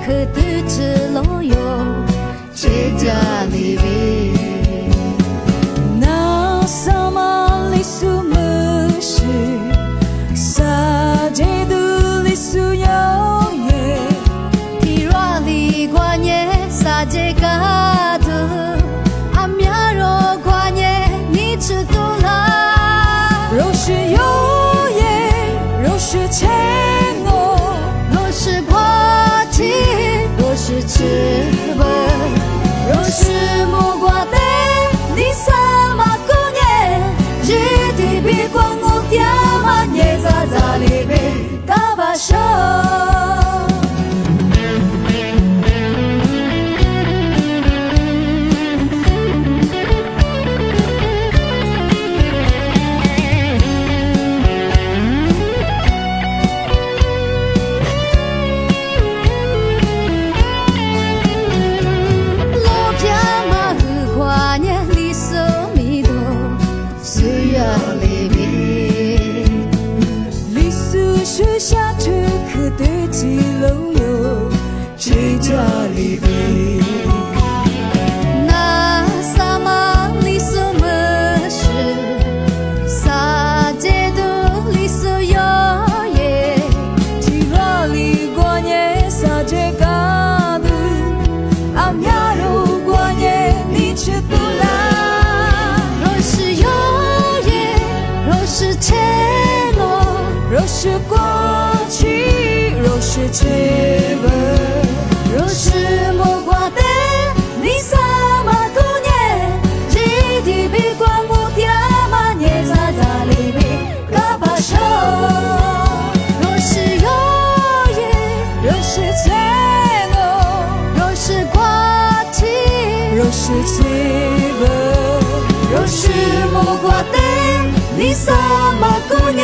可对着老友，这家里边。那什么里苏么事，啥节都里苏有耶，提若里过年啥节嘎的，阿米亚罗过年你知道啦，若是有耶，若是钱哦，若是花钱，若是吃饭，若是木瓜的，你啥嘛姑娘，日地比光我爹嘛也在这里边嘎巴手。许下去可对几楼有这家里边，那什么里什么事，啥节都里所有耶，提若里过年啥节嘎的，阿米亚路过年你吃不啦？若是有耶，若是钱哦，若是过去，若是吃饭，若是木瓜的，你啥嘛姑娘，日地比光我爹嘛也在这里边嘎巴手。若是有耶，若是钱哦，若是过去，若是吃饭，若是木瓜的，你啥嘛姑娘。